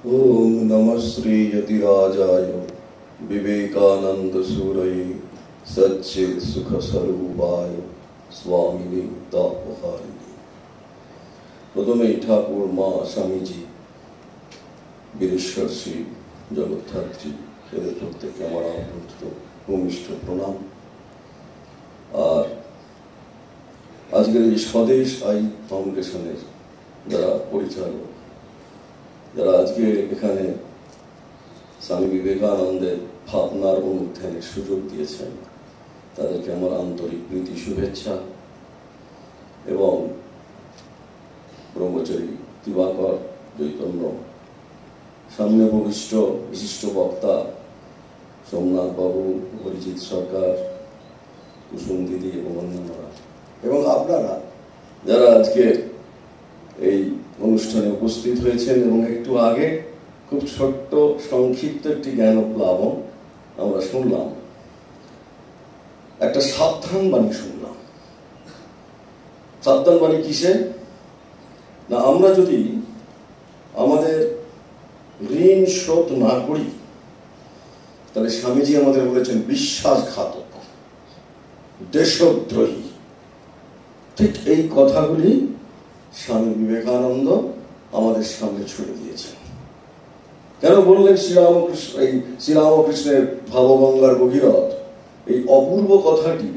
ओम नमः श्री यतिराजाय विवेकानंद सूरये सच्चिद सुख स्वरूपाय स्वामिने तापहारिणे। प्रथमे ठाकुर मा स्वामीजी বীরেশ্বর শ্রী জগদ্ধাত্রী এদের প্রত্যেককে আমার আমন্ত্রিত ভূমিষ্ঠ প্রণাম। আর আজকের এই স্বদেশ আই ফাউন্ডেশনের যারা পরিচালক, যারা আজকে এখানে স্বামী বিবেকানন্দের ভাবনার অনুধ্যানের সুযোগ দিয়েছেন, তাদেরকে আমার আন্তরিক প্রীতি শুভেচ্ছা। এবং ব্রহ্মচারী দিবাকর, চৈতন্য, সামনে উপবিষ্ট বিশিষ্ট বক্তা সোমনাথ বাবু, অরিজিৎ সরকার, কুসুম দিদি এবং অন্যান্যরা, এবং আপনারা যারা আজকে এই অনুষ্ঠানে উপস্থিত হয়েছেন। এবং একটু আগে খুব ছোট্ট সংক্ষিপ্ত একটি জ্ঞান প্লাবন আমরা শুনলাম, একটা সাবধান বাণী শুনলাম। সাবধান বাণী কিসে না, আমরা যদি আমাদের ঋণ শোধ না করি তাহলে স্বামীজি আমাদের বলেছেন বিশ্বাসঘাতক, দেশদ্রোহী। ঠিক এই কথাগুলি স্বামী বিবেকানন্দ আমাদের সামনে ছুড়ে দিয়েছেন। কেন বললেন শ্রীরামকৃষ্ণের ভাবগঙ্গার ভগীরথ এই অপূর্ব কথাটি?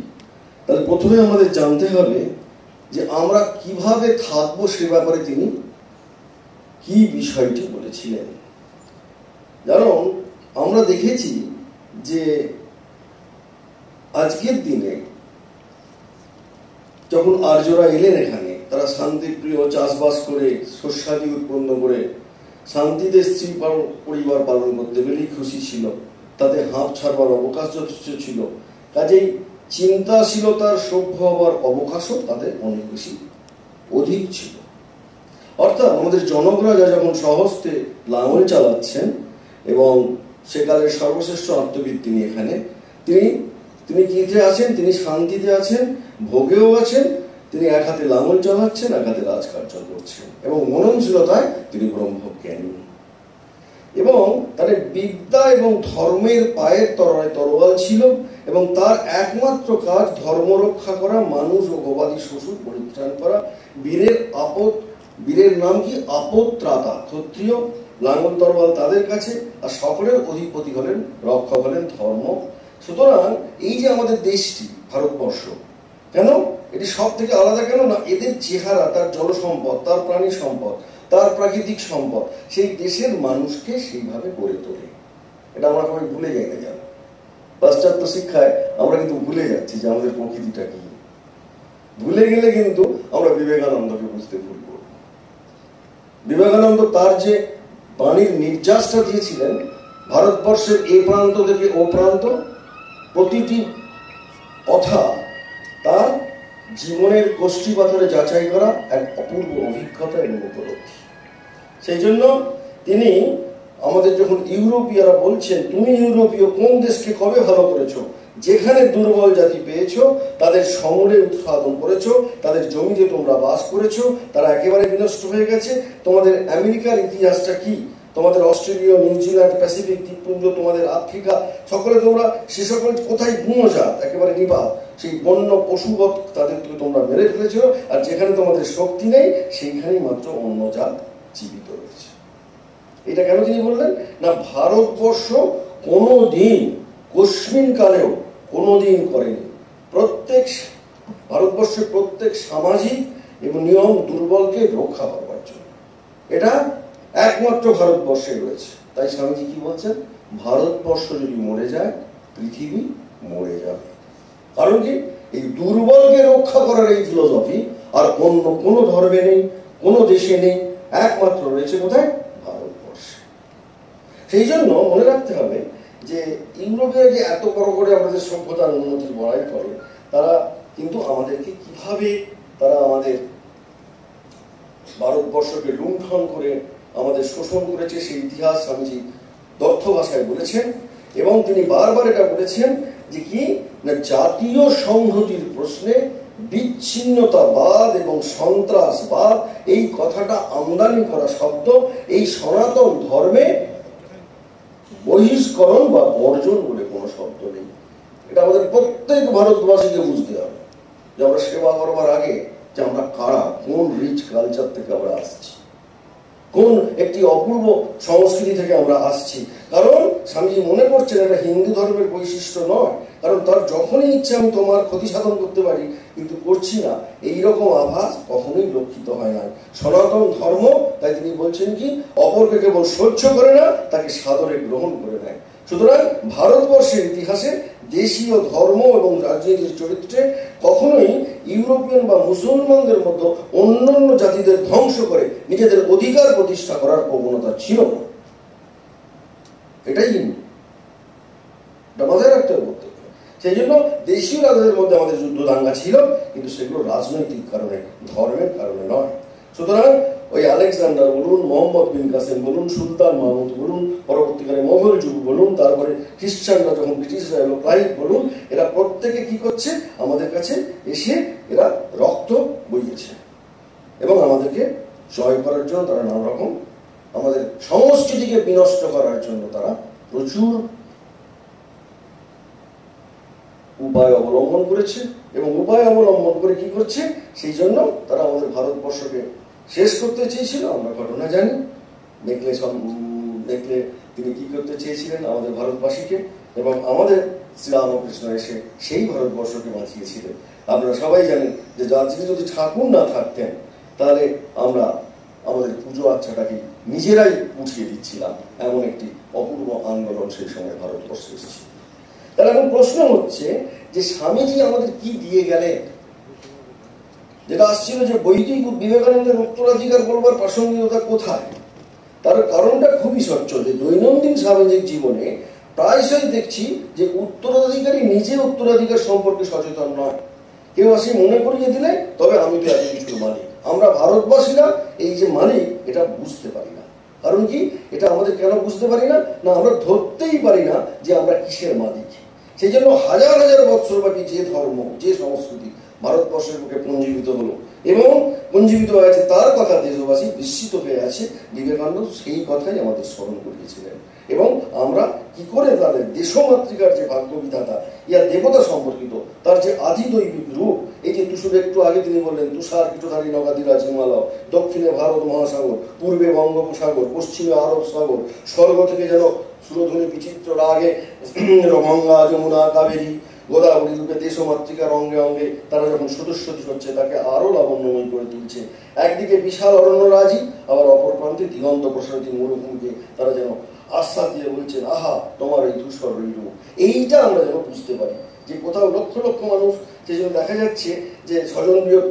তাহলে প্রথমে আমাদের জানতে হবে যে আমরা কিভাবে থাকবো সে ব্যাপারে তিনি কি বিষয়টি বলেছিলেন। কারণ আমরা দেখেছি যে আজকের দিনে যখন আর্যরা এলেন এখানে, তারা শান্তিপ্রিয়, চাষবাস করে শস্যাদি উৎপন্ন করে শান্তিতে স্ত্রী পরিবার পালন করতে পেরেই খুশি ছিল, তাতে হাঁপ ছাড়বার অবকাশ যথেষ্ট ছিল। কাজেই চিন্তাশীলতার সভ্য হবার অবকাশও তাদের অনেক বেশি অধিক ছিল। অর্থাৎ আমাদের জনকরাজা যখন স্বহস্তে লাঙল চালাচ্ছেন এবং সেকালের সর্বশ্রেষ্ঠ আত্মবিদ তিনি এখানে, তিনি কিতে আছেন? তিনি শান্তিতে আছেন, ভোগেও আছেন। তিনি এক হাতে লাঙল চালাচ্ছেন, এক হাতে রাজকার্য করছেন, এবং মননশীলতায় তিনি ব্রহ্মজ্ঞানী। এবং তার বিদ্যা এবং ধর্মের পায়ের তলায় তরোয়াল ছিল, এবং তার একমাত্র কাজ ধর্ম রক্ষা করা, মানুষ ও গবাদি শ্বশুর পরিত্রাণ করা। বীরের নাম কি? আপত্রাতা। ক্ষত্রিয়, লাঙ্গল তরোয়াল তাদের কাছে, আর সকলের অধিপতি হলেন, রক্ষক হলেন ধর্ম। সুতরাং এই যে আমাদের দেশটি ভারতবর্ষ, কেন এটি সব থেকে আলাদা? কেন না, এদের চেহারা, তার জলসম্পদ, তার প্রাণী সম্পদ, তার প্রাকৃতিক সম্পদ সেই দেশের মানুষকে সেইভাবে গড়ে তোলে। এটা আমরা সবাই ভুলে যাই না। জানো, পাশ্চাত্য শিক্ষায় আমরা কিন্তু ভুলে যাচ্ছি যে আমাদের প্রকৃতিটা কি। ভুলে গেলে কিন্তু আমরা বিবেকানন্দকে বুঝতে ভুল করব। বিবেকানন্দ তার যে বাণীর নির্যাসটা দিয়েছিলেন, ভারতবর্ষের এ প্রান্ত থেকে ও প্রান্ত, প্রতিটি কথা তার জীবনের কোষ্ঠী পাথরে যাচাই করা এক অপূর্ব অভিজ্ঞতা এবং উপলব্ধি। সেই জন্য তিনি আমাদের যখন ইউরোপীয়রা বলছেন, তুমি ইউরোপীয় কোন দেশকে কবে ভালো করেছো? যেখানে দুর্বল জাতি পেয়েছো তাদের সমূলে উৎপাদন করেছো, তাদের জমিতে তোমরা বাস করেছো, তারা একেবারে বিনষ্ট হয়ে গেছে। তোমাদের আমেরিকার ইতিহাসটা কি? তোমাদের অস্ট্রেলিয়া, নিউজিল্যান্ড, প্যাসিফিক দ্বীপপুঞ্জ, তোমাদের আফ্রিকা, সকলে তোমরা সে সকল কোথায় গুণজাত, একেবারে নিপাত, সেই বন্য পশুবৎ তাদেরকে তোমরা মেরে ফেলেছ। আর যেখানে তোমাদের শক্তি নেই সেইখানেই মাত্র অন্য জাত জীবিত রয়েছে। এটা কেন তিনি বললেন না, ভারতবর্ষ কোনোদিন কস্মিন কালেও কোনোদিন করেনি। ভারতবর্ষের প্রত্যেক সামাজিক এবং নিয়ম দুর্বলকে রক্ষা করবার জন্য এটা একমাত্র ভারতবর্ষে রয়েছে। তাই স্বামীজি কি বলছেন? ভারতবর্ষ যদি মরে যায় পৃথিবী মরে যাবে। কারণ কি? এই দুর্বলকে রক্ষা করার এই ফিলোসফি আর অন্য কোনো ধর্মে নেই, কোনো দেশে নেই, একমাত্র রয়েছে কোথায়? ভারতবর্ষে। সেই জন্য মনে রাখতে হবে যে ইউরোপীয় যে এত বড় করে আমাদের সভ্যতার উন্নতির বড়াই করে, তারা কিন্তু আমাদেরকে কিভাবে তারা আমাদের ভারতবর্ষকে লুণ্ঠন করে আমাদের শোষণ করেছে সেই ইতিহাস স্বামীজি দর্থ ভাষায় বলেছেন। এবং তিনি বারবার এটা বলেছেন যে কি না, জাতীয় সংহতির প্রশ্নে বিচ্ছিন্নতাবাদ এবং সন্ত্রাসবাদ এই কথাটা আমদানি করা শব্দ এই সনাতন ধর্মে বহিষ্করণ বা বর্জন বলে কোনো শব্দ নেই। এটা আমাদের প্রত্যেক ভারতবাসীকে বুঝতে হবে যে আমরা সেবা করবার আগে যে আমরা কারা, কোন রিচ কালচার থেকে আমরা আসছি, কোন একটি অপূর্ব সংস্কৃতি থেকে আমরা আসছি। কারণ স্বামীজি মনে করছেন এটা হিন্দু ধর্মের বৈশিষ্ট্য নয়, কারণ তার যখনই ইচ্ছে আমি তোমার ক্ষতি সাধন করতে পারি কিন্তু করছি না, এইরকম আভাস কখনোই লক্ষিত হয় না সনাতন ধর্ম। তাই তিনি বলছেন কি, অপরকে কেবল সহ্য করে না, তাকে সাদরে গ্রহণ করে নেয়। সুতরাং ভারতবর্ষের ইতিহাসে দেশীয় ধর্ম এবং রাজনীতির চরিত্রে কখনোই ইউরোপিয়ান বা মুসলমানদের মতো অন্যান্য জাতিদের ধ্বংস করে নিজেদের অধিকার প্রতিষ্ঠা করার প্রবণতা ছিল না। এটাই হিন্দু, এটা মাথায় রাখতে হবে। সেই জন্য দেশীয় রাজাদের মধ্যে আমাদের যুদ্ধ দাঙ্গা ছিল, কিন্তু সেগুলো রাজনৈতিক কারণে, ধর্মের কারণে নয়। সুতরাং ওই আলেকজান্ডার বলুন, মোহাম্মদ বিন কাসেম বলুন, সুলতান মাহমুদ বলুন, পরবর্তীকালে মোগল যুগ বলুন, তারপরে খ্রিস্টানরা যখন ব্রিটিশরা এলো, ক্লাইভ বলুন, এরা প্রত্যেকে কি করছে, আমাদের কাছে এসে এরা রক্ত বইয়েছে এবং আমাদেরকে জয় করার জন্য তারা নানা রকম আমাদের সংস্কৃতিকে বিনষ্ট করার জন্য তারা প্রচুর উপায় অবলম্বন করেছে। এবং উপায় অবলম্বন করে কি করছে, সেই জন্য তারা আমাদের ভারতবর্ষকে শেষ করতে চেয়েছিল। আমরা ঘটনা জানি, দেখলে তিনি কি করতে চেয়েছিলেন আমাদের ভারতবাসীকে, এবং আমাদের শ্রীরামকৃষ্ণ এসে সেই ভারতবর্ষকে বাঁচিয়েছিলেন। আপনারা সবাই জানেন যে আজকে যদি ঠাকুর না থাকতেন তাহলে আমরা আমাদের পুজো আচ্ছাটাকে নিজেরাই উঠিয়ে দিচ্ছিলাম। এমন একটি অপূর্ব আন্দোলন সেই সময় ভারতবর্ষে এসেছিল। তাহলে এখন প্রশ্ন হচ্ছে যে স্বামীজি আমাদের কি দিয়ে গেলেন। যেটা আসছিল যে বৈদিক বিবেকানন্দের উত্তরাধিকার বলবার প্রাসঙ্গিকতা কোথায়, তার কারণটা খুবই স্বচ্ছ যে দৈনন্দিন সামাজিক জীবনে প্রায়শই দেখছি যে উত্তরাধিকারী নিজে উত্তরাধিকার সম্পর্কে সচেতন নয়। কেউ আসে মনে করিয়ে দিলে তবে আমি তো এত কিছুর মালিক। আমরা ভারতবাসীরা এই যে মালিক এটা বুঝতে পারি না। কারণ কি, এটা আমাদের কেন বুঝতে পারি না, না আমরা ধরতেই পারি না যে আমরা কিসের মালিক। সেই জন্য হাজার হাজার বৎসর ব্যাপী যে ধর্ম, যে সংস্কৃতি ভারতবর্ষের বুকে পুঞ্জীবিত হলো এবং পুঞ্জীবিত হয়েছে, তার কথা দেশবাসী বিস্মিত হয়ে আছে। বিবেকানন্দ সেই কথাই আমাদের স্মরণ করিয়েছিলেন। এবং আমরা কি করে তাদের দেশমাতৃকার যে ভাগ্যবিধাতা, ইয়া দেবতা সম্পর্কিত, তার যে আদিদৈবিক রূপ, এই যে তুষুর একটু আগে তিনি বললেন তুষার কীটধারী নগাদিরাজ হিমালয়, দক্ষিণে ভারত মহাসাগর, পূর্বে বঙ্গোপসাগর, পশ্চিমে আরব সাগর, স্বর্গ থেকে যেন সুরধ্বনি বিচিত্র রাগে গঙ্গা যমুনা কাবেরী গোদাবরী রূপে দেশমাতৃকার অঙ্গে অঙ্গে তারা যখন সদস্যতি হচ্ছে, তাকে আরো লাবণ্যময় করে তুলছে। একদিকে বিশাল অরণ্যরাজি, আবার অপর প্রান্তে দিগন্ত প্রসারিত মরুভূমিকে তারা যেন আশ্বাস দিয়ে বলছেন, আহা তোমার এই ধূসর এই রূপ। এইটা আমরা যেন বুঝতে পারি যে কোথাও লক্ষ লক্ষ মানুষ, যে জন্য দেখা যাচ্ছে যে স্বজনপ্রিয়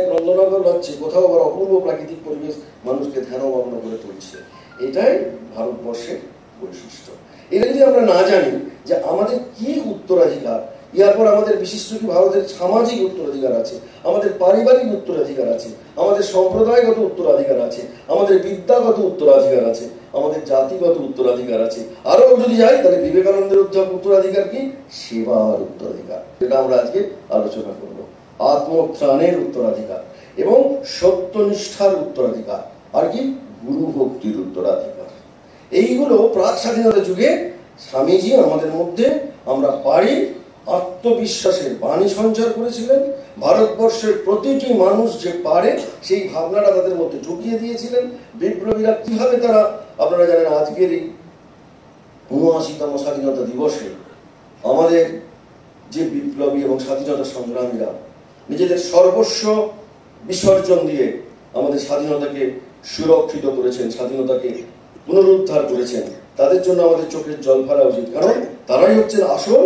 ক্রন্দনগর হচ্ছে, কোথাও আবার অপূর্ব প্রাকৃতিক পরিবেশ মানুষকে ধ্যানমগ্ন করে তুলছে। এটাই ভারতবর্ষের বৈশিষ্ট্য। এটা যদি আমরা না জানি যে আমাদের কি উত্তরাধিকার, এরপর আমাদের বিশিষ্ট কি ভারতের সামাজিক উত্তরাধিকার আছে, আমাদের পারিবারিক উত্তরাধিকার আছে, আমাদের সম্প্রদায়গত উত্তরাধিকার আছে, আমাদের বিদ্যাগত উত্তরাধিকার আছে, আমাদের জাতিগত উত্তরাধিকার আছে। আরো যদি যাই তাহলে বিবেকানন্দের উত্তরাধিকার কি, সেবার উত্তরাধিকার, যেটা আমরা আজকে আলোচনা করব। আত্মত্রাণের উত্তরাধিকার এবং সত্যনিষ্ঠার উত্তরাধিকার, আর কি গুরু ভক্তির উত্তরাধিকার। এইগুলো প্রাক স্বাধীনতা যুগে স্বামীজি আমাদের মধ্যে আমরা পারি আত্মবিশ্বাসের বাণী সঞ্চার করেছিলেন। ভারতবর্ষের প্রতিটি মানুষ যে পারে সেই ভাবনাটা তাদের মধ্যে ঢুকিয়ে দিয়েছিলেন। বিপ্লবীরা কিভাবে তারা, আপনারা জানেন আজকের এই ৭৯তম স্বাধীনতা দিবসে আমাদের যে বিপ্লবী এবং স্বাধীনতা সংগ্রামীরা নিজেদের সর্বস্ব বিসর্জন দিয়ে আমাদের স্বাধীনতাকে সুরক্ষিত করেছেন, স্বাধীনতাকে পুনরুদ্ধার করেছেন, তাদের জন্য আমাদের চোখের জল ফেলা উচিত। কারণ তারাই হচ্ছেন আসল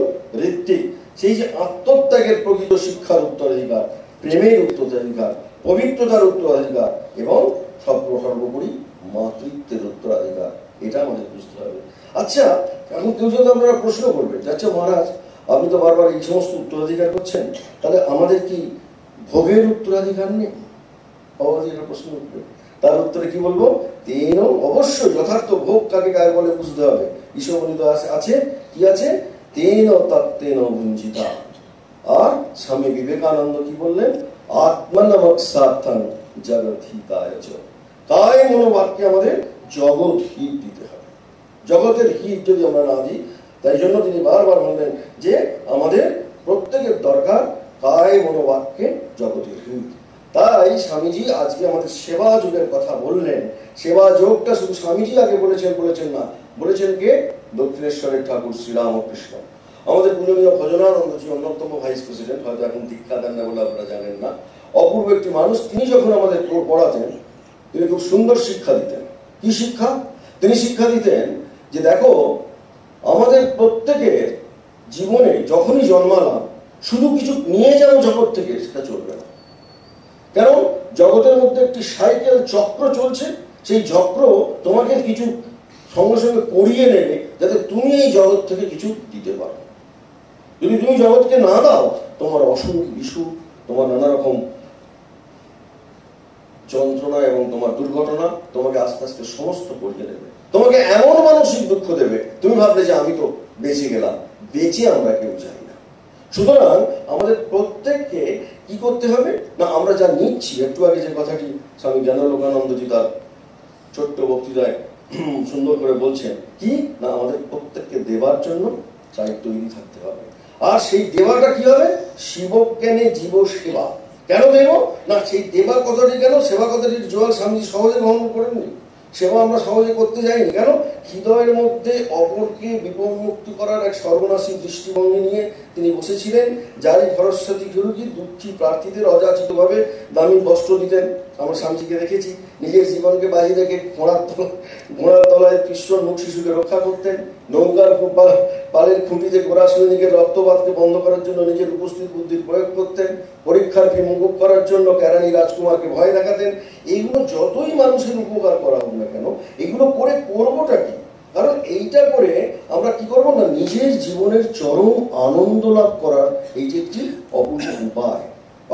ঋত্বিক। সেই যে আত্মত্যাগের প্রকৃত শিক্ষার উত্তরাধিকার, প্রেমের উত্তরাধিকার, পবিত্রতার উত্তরাধিকার এবং সর্বোপরি মাতৃত্বের উত্তরাধিকার, এটা আমাদের বুঝতে হবে। আচ্ছা, এখন কেউ যদি আপনারা প্রশ্ন করবেন, আচ্ছা মহারাজ আপনি তো বারবার এই সমস্ত উত্তরাধিকার করছেন, তাহলে আমাদের কি ভোগের উত্তরাধিকার নেই? এটা প্রশ্ন উঠবে। তার উত্তরে কি বলবো, তেন অবশ্যই যথার্থ ভোগ কাকে কাকে বলে বুঝতে হবে। ঈশ্বরবর্ণিত আছে, কি আছে, তেন তত্ত্বেন ভুঞ্জিতা। আর স্বামী বিবেকানন্দ কি বললেন? আত্মনামক সার্থং জগৎ হিতায় চ। তাই মনোবাক্যে আমাদের জগৎ হিত দিতে হবে। জগতের হিত যদি আমরা না দিই, তাই জন্য তিনি বারবার বললেন যে আমাদের প্রত্যেকের দরকার কায় মনোবাক্যে জগতের হিত। তাই স্বামীজি আজকে আমাদের সেবা যোগের কথা বললেন। সেবা যোগটা শুধু স্বামীজি আগে বলেছেন না, বলেছেন কে? দক্ষিণেশ্বরের ঠাকুর শ্রীরামকৃষ্ণ। আমাদের পূজনীয় ভজনানন্দজি অন্যতম ভাইস প্রেসিডেন্ট, হয়তো এখন দীক্ষা দেন না বলে আপনারা জানেন না, অপূর্ব একটি মানুষ। তিনি যখন আমাদের পড়াতেন, তিনি খুব সুন্দর শিক্ষা দিতেন। কি শিক্ষা? তিনি শিক্ষা দিতেন যে দেখো, আমাদের প্রত্যেকের জীবনে যখনই জন্মালাম শুধু কিছু নিয়ে যাও জগৎ থেকে, সেটা চলবে না। কেন? জগতের মধ্যে একটি সাইকেল চক্র চলছে, সেই চক্র তোমাকে কিছু সঙ্গে সঙ্গে করিয়ে নেবে যাতে তুমি এই জগৎ থেকে কিছু দিতে পারো। যদি তুমি জগৎকে না দাও, তোমার অসুখ বিসুখ, তোমার নানা রকম যন্ত্রণা এবং তোমার দুর্ঘটনা তোমাকে আস্তে আস্তে সমস্ত করিয়ে নেবে। তোমাকে এমন মানসিক দুঃখ দেবে, তুমি ভাবলে যে আমি তো বেঁচে গেলাম। বেঁচে আমরা কেউ যাই না। সুতরাং আমাদের প্রত্যেককে কি করতে হবে না, আমরা যা নিচ্ছি, একটু আগে যে কথাটি স্বামী জ্ঞানালোকানন্দজি তার ছোট্ট বক্তৃতায় সুন্দর করে বলছেন, কি না আমাদের প্রত্যেককে দেবার জন্য চাই তৈরি থাকতে হবে। আর সেই দেওয়াটা কি হবে? শিবজ্ঞানে জীব সেবা। কেন দেব না? সেই দেবা কথাটি কেন? সেবা কথাটির জোয়াল স্বামীজি সহজে গ্রহণ করেননি। সেবা আমরা সহজে করতে যাইনি। কেন? হৃদয়ের মধ্যে অপরকে বিপদমুক্তি করার এক সর্বনাশী দৃষ্টিভঙ্গি নিয়ে তিনি বসেছিলেন। যারই সরস্বতী গুরুজি দুঃখী প্রার্থীদের অযাচিতভাবে দামি বস্ত্র দিতেন। আমরা স্বামীজিকে দেখেছি নিজের জীবনকে বাজি রেখে ঘোড়ার তলায় কৃষ্ণর মুখ শিশুকে রক্ষা করতেন। নৌকার পালের খুঁটিতে গোড়া সৈনিকের রক্তপাতকে বন্ধ করার জন্য নিজের উপস্থিত বুদ্ধির প্রয়োগ করতেন। পরীক্ষার ফি মুকুব করার জন্য কেরানি রাজকুমারকে ভয় দেখাতেন। এইগুলো যতই মানুষের উপকার করা হোক না কেন, এগুলো করে করবোটা কি? কারণ এইটা করে আমরা কি করবো না, নিজের জীবনের চরম আনন্দ লাভ করার এইটি একটি অপূর্ব উপায়।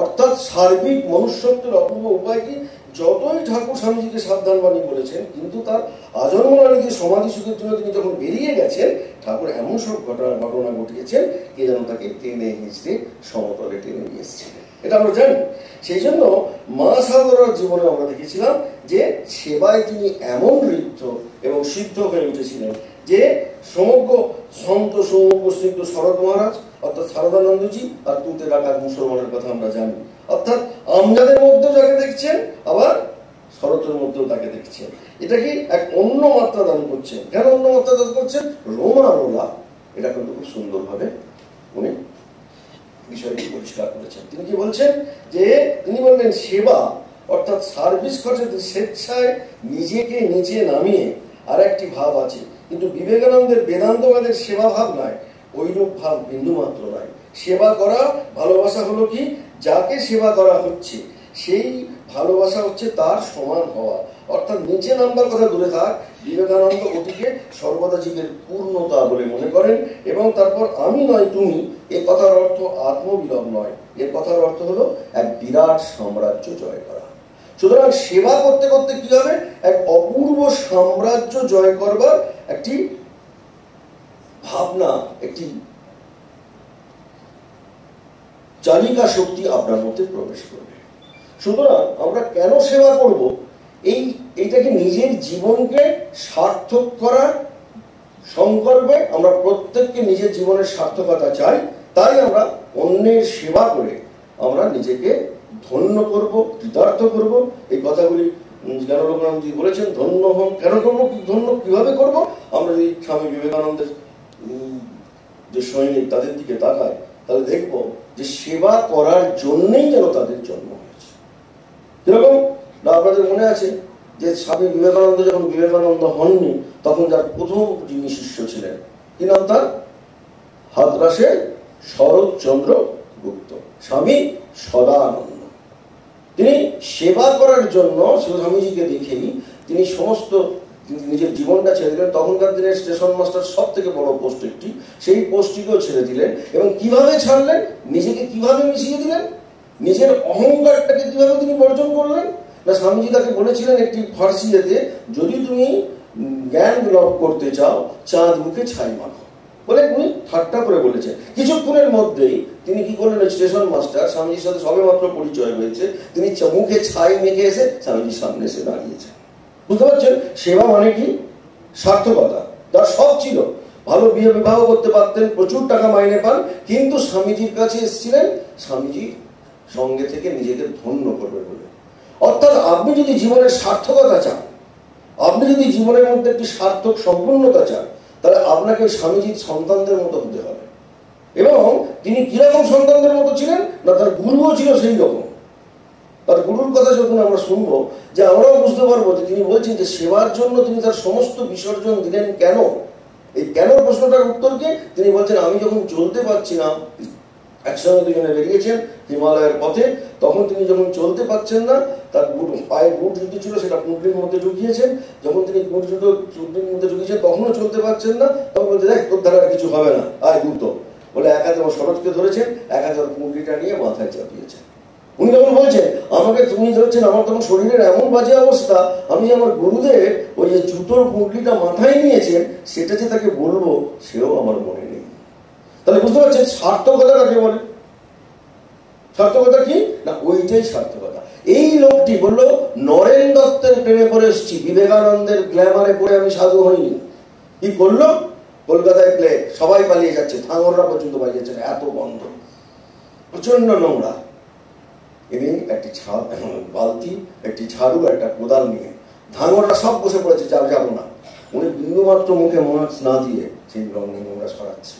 অর্থাৎ সার্বিক মনুষ্যত্বের অপূর্ব উপায় কি? যতই ঠাকুর স্বামীজিকে সাবধান বাণী বলেছেন, কিন্তু তার আজন্মনারী যে সমাধি সুখের জন্য তিনি যখন বেরিয়ে গেছেন, ঠাকুর এমন সব ঘটনা ঘটিয়েছেন, কে যেন তাকে টেনে হিঁচড়ে সমতলে টেনে নিয়ে এসেছিলেন। এটা আমরা জানি। সেই জন্য মা সাগরার জীবনে আমরা দেখেছিলাম যে সেবায় তিনি এমন ঋদ্ধ এবং সিদ্ধ হয়ে উঠেছিলেন যে সমগ্র সন্ত সৌম্য স্নিগ্ধ শরৎ মহারাজ অর্থাৎ শারদানন্দজি আর তুতে ডাকাত মুসলমানের কথা আমরা জানি। অর্থাৎ আমজাদের মধ্যেও যাকে দেখছেন, আবার শরতের মধ্যেও তাকে দেখছেন। এটা কি এক অন্য মাত্রা দান করছেন। কেন অন্য মাত্রা দান করছেন? রোমা রোলা এটা কিন্তু খুব সুন্দরভাবে উনি বিষয়টি পরিষ্কার করেছেন। তিনি কি বলছেন যে তিনি বললেন সেবা অর্থাৎ সার্ভিস করছে স্বেচ্ছায় নিজেকে নিচে নামিয়ে আর একটি ভাব আছে, কিন্তু বিবেকানন্দের বেদান্তবাদের সেবা ভাব নয়, ওইরূপ ভাব বিন্দু মাত্র নয়। সেবা করা ভালোবাসা হলো কি, যাকে সেবা করা হচ্ছে সেই ভালোবাসা হচ্ছে তার সমান হওয়া। অর্থাৎ নিচে নামবার কথা দূরে থাক, বিবেকানন্দ ওটিকে সর্বদা জীবের পূর্ণতা বলে মনে করেন। এবং তারপর আমি নয় তুমি, এ কথার অর্থ আত্মবিলোপ নয়, এর কথার অর্থ হলো এক বিরাট সাম্রাজ্য জয় করা। সুতরাং সেবা করতে করতে কি হবে, এক অপূর্ব সাম্রাজ্য জয় করবার একটি ভাবনা, একটি চালিকা শক্তি আপনার মধ্যে প্রবেশ করবে। সুতরাং আমরা কেন সেবা করব? এইটাকে নিজের জীবনকে সার্থক করার সংকল্পে আমরা প্রত্যেককে নিজের জীবনের সার্থকতা চাই। তাই আমরা অন্যের সেবা করে আমরা নিজেকে ধন্য করব, কৃতার্থ করব। এই কথাগুলি জ্ঞানালোকানন্দজি বলেছেন। ধন্য হন কেন করবো, ধন্য কিভাবে করব? আমরা যদি স্বামী বিবেকানন্দের যে সৈনিক তাদের দিকে তাকাই, তাহলে দেখব যে সেবা করার জন্যই যেন তাদের জন্ম হয়েছে। যেরকম আপনাদের মনে আছে যে স্বামী বিবেকানন্দ যখন বিবেকানন্দ হননি, তখন যার প্রথম যিনি শিষ্য ছিলেন, কি নাম তার? হাতরাসের শরৎচন্দ্র গুপ্ত, স্বামী সদানন্দ। তিনি সেবা করার জন্য স্বামীজিকে দেখেই তিনি সমস্ত নিজের জীবনটা ছেড়ে দিলেন। তখনকার দিনের স্টেশন মাস্টার সব থেকে বড় পোস্ট একটি, সেই পোস্টটিকেও ছেড়ে দিলেন। এবং কিভাবে ছাড়লেন? নিজেকে কিভাবে মিশিয়ে দিলেন? নিজের অহংকারটাকে কিভাবে তিনি বর্জন করলেন না, স্বামীজি তাকে বলেছিলেন একটি ফার্সিয়াতে, যদি তুমি জ্ঞান লাভ করতে চাও, চাঁদ মুখে ছাই মাখো। বলে উনি ঠাট্টা করে বলেছেন। কিছুক্ষণের মধ্যেই তিনি কি করলেন, স্টেশন মাস্টার স্বামীজির সাথে সবে মাত্র পরিচয় হয়েছে, তিনি মুখে ছাই মেখে এসে স্বামীজির সামনে এসে দাঁড়িয়েছেন। বুঝতে পারছেন সেবা মানে কি? সার্থকতা। তার সব ছিল, ভালো বিয়ে বিবাহ করতে পারতেন, প্রচুর টাকা মাইনে পান, কিন্তু স্বামীজির কাছে এসেছিলেন স্বামীজির সঙ্গে থেকে নিজেকে ধন্য করবে বলে। অর্থাৎ আপনি যদি জীবনের সার্থকতা চান, আপনি যদি জীবনের মধ্যে একটি সার্থক সম্পূর্ণতা চান, তাহলে আপনাকে স্বামীজির সন্তানদের মতো হতে হবে। এবং তিনি কিরকম সন্তানদের মতো ছিলেন না, তার গুরুও ছিল সেই রকম। তার গুরুর কথা যখন আমরা শুনবো, যে আমরাও বুঝতে পারবো যে তিনি বলছেন যে সেবার জন্য তিনি তার সমস্ত বিসর্জন দিলেন কেন। এই কেন প্রশ্নটার উত্তরকে তিনি বলছেন, আমি যখন চলতে পারছি না, একসঙ্গে দুজনে বেরিয়েছেন হিমালয়ের পথে, তখন তিনি যখন চলতে পারছেন না, তার পায়ে বুট জুতো ছিল সেটা পুঁটলির মধ্যে ঢুকিয়েছেন। যখন তিনি বুট জুতো পুঁটলির মধ্যে ঢুকিয়েছেন তখনও চলতে পারছেন না, তখন বলছে দেখ তোর দ্বারা কিছু হবে না, আয় দ্রুত বলে এক হাতে আমার শরৎকে ধরেছেন, এক হাতে ওর পুঁটলিটা নিয়ে মাথায় চাপিয়েছেন। উনি যখন বলছেন আমাকে তুমি ধরছেন, আমার তখন শরীরের এমন বাজে অবস্থা, আমি আমার গুরুদেব ওই যে জুতোর পুঁটলিটা মাথায় নিয়েছেন সেটা যে তাকে বলবো সেও আমার মনে নেই। তাহলে বুঝতে পারছেন সার্থকতা কাকে বলে? সার্থকতা কি না, ওইটাই সার্থকতা। এই লোকটি বললো নরেন দত্তের প্রেমে পড়ে এসেছি, বিবেকানন্দের গ্ল্যামারে পড়ে আমি সাধু হইনি। কি করলো? কলকাতায় প্লেগ, সবাই পালিয়ে যাচ্ছে, থাঙ্গররা পর্যন্ত পালিয়ে যাচ্ছে, এত বন্ধ, প্রচন্ড নোংরা। ইনি একটি বালতি, একটি ঝাড়ু, একটা কোদাল নিয়ে, ধাঙ্গররা সব বসে পড়েছে, যাবো না। উনি বিন্দুমাত্র মুখে মাছ না দিয়ে সেই নোংরা সরাচ্ছে।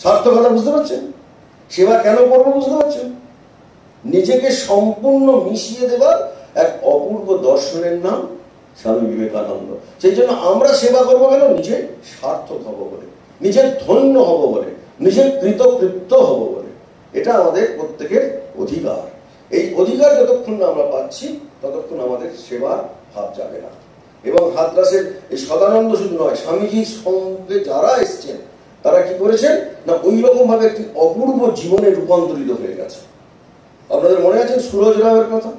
সার্থকতা বুঝতে পারছেন? সেবা কেন করবো বুঝতে পারছেন? নিজেকে সম্পূর্ণ মিশিয়ে দেবার এক অপূর্ব দর্শনের নাম স্বামী বিবেকানন্দ। সেই জন্য আমরা সেবা করবো কেন? নিজে সার্থক হব বলে, নিজের ধন্য হব বলে, নিজের কৃতকৃত্য হব বলে। এটা আমাদের প্রত্যেকের অধিকার। এই অধিকার যতক্ষণ না আমরা পাচ্ছি ততক্ষণ আমাদের সেবার হাত যাবে না। এবং হাতরাসের এই সদানন্দ শুধু নয়, স্বামীজির সঙ্গে যারা এসছেন তারা কি করেছেন না, ওই রকম ভাবে একটি অপূর্ব জীবনে রূপান্তরিত হয়ে গেছে। আপনাদের মনে আছে সুরজ রাওয়ের কথা?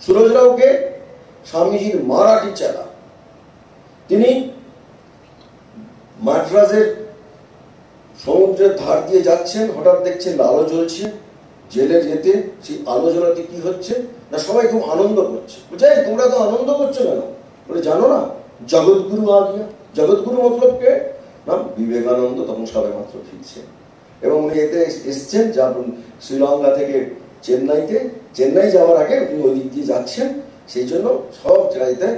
সুরজ রাওকে স্বামীজির মারাঠি চেলা। তিনি মাদ্রাজের সমুদ্রের ধার দিয়ে যাচ্ছেন, হঠাৎ দেখছেন আলো জ্বলছে, জেলে যেতে সেই আলো জ্বলাতে কি হচ্ছে না, সবাই খুব আনন্দ করছে। বুঝাই তোমরা তো আনন্দ করছো কেন? বলে জানো না জগৎগুরু আ গিয়া। জগৎগুরু মতলব কে না, বিবেকানন্দ তখন সবে মাত্র ফিরছেন। এবং উনি এতে এসছেন যেমন শ্রীলঙ্কা থেকে চেন্নাই যাওয়ার আগে উনি ওই দিক দিয়ে যাচ্ছেন, সেই জন্য সব জায়গাতে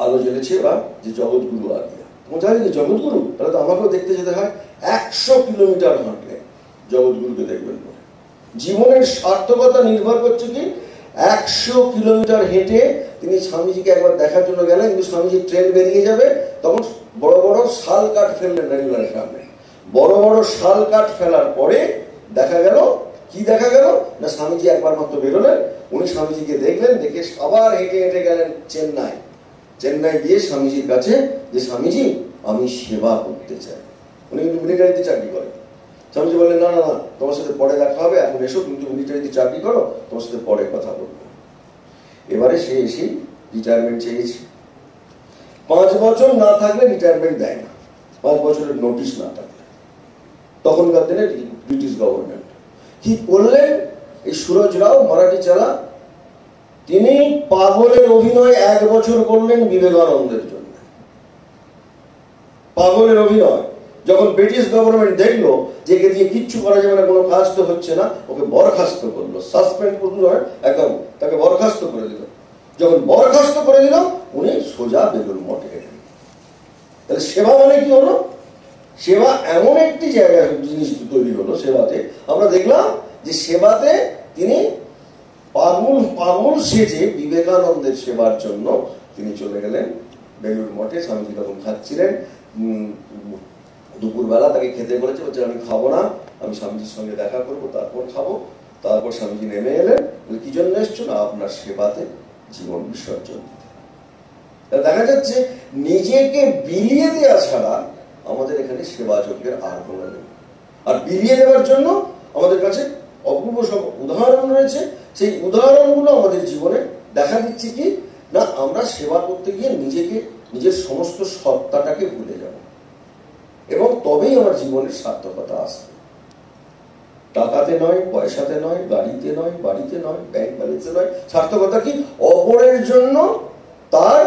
আলো জ্বলেছে বা যে জগৎগুরু আ গিয়া। তোমার জানি যে জগৎগুরু, তাহলে তো আমাকেও দেখতে যেতে হয়। 100 কিলোমিটার হাঁটলে জগৎগুরুকে দেখবেন বলে। জীবনের সার্থকতা নির্ভর করছে কি 100 কিলোমিটার হেঁটে তিনি স্বামীজিকে একবার দেখার জন্য গেলেন, কিন্তু স্বামীজির ট্রেন বেরিয়ে যাবে, তখন বড় বড় শাল কাঠ ফেললেন রেলওয়ের সামনে। বড় বড় শাল কাঠ ফেলার পরে দেখা গেল কি দেখা গেল না, স্বামীজি একবার মাত্র বেরোলেন, উনি স্বামীজিকে দেখলেন, দেখে আবার হেঁটে হেঁটে গেলেন চেন্নাই গিয়ে স্বামীজির কাছে যে স্বামীজি আমি সেবা করতে চাই। উনি কিন্তু মিলিটারিতে চাকরি করেন। স্বামীজি বললেন না না না, তোমার সাথে পরে দেখা হবে, এখন এসো, কিন্তু মিলিটারিতে চাকরি করো, তোমার সাথে পরে কথা বলবো। এবারে সে এসে রিটায়ারমেন্ট চেয়েছে। 5 বছর না থাকলে রিটায়ারমেন্ট দেয় না, 5 বছরের নোটিশ না থাকলে। তখনকার দিনে ব্রিটিশ গভর্নমেন্ট কি করলেন, এই সুরজ রাও মারাঠি চালা, তিনি পাগলের অভিনয় 1 বছর করলেন বিবেকানন্দের জন্য। পাগলের অভিনয়। যখন ব্রিটিশ গভর্নমেন্ট দেখলো যে একে দিয়ে কিচ্ছু করা যাবে না, কোনো কাজ তো হচ্ছে না, ওকে বরখাস্ত করলো, সাসপেন্ড করলো, একদম তাকে বরখাস্ত করে দিল। যখন বরখাস্ত করে দিল, উনি সোজা বেলুড় মঠে গেলেন। তাহলে সেবা মানে কি হলো? সেবা এমন একটি জায়গায় জিনিস তৈরি হলো সেবাতে। আমরা দেখলাম যে সেবাতে তিনি পাগল সেজে বিবেকানন্দের সেবার জন্য তিনি চলে গেলেন বেলুড় মঠে। স্বামীজি তখন খাচ্ছিলেন, দুপুরবেলা তাকে খেতে বলেছে, বলছে আমি খাবো না, আমি স্বামীজির সঙ্গে দেখা করবো, তারপর খাবো। তারপর স্বামীজি নেমে এলেন, কি জন্য এসছো না, আপনার সেবাতে জীবন বিসর্জন দিতে। দেখা যাচ্ছে নিজেকে বিলিয়ে দেওয়া ছাড়া আমাদের এখানে সেবা যজ্ঞের আর কোনো নেই। আর বিলিয়ে দেওয়ার জন্য আমাদের কাছে অপূর্ব সব উদাহরণ রয়েছে। সেই উদাহরণগুলো আমাদের জীবনে দেখা দিচ্ছে কি না, আমরা সেবা করতে গিয়ে নিজের সমস্ত সত্তাটাকে ভুলে যাব। এবং তবেই আমার জীবনের সার্থকতা আসবে। টাকাতে নয়, পয়সাতে নয়, গাড়িতে নয়, বাড়িতে নয়, ব্যাংক ব্যালেন্সে নয়। সার্থকতা কি? অপরের জন্য, তার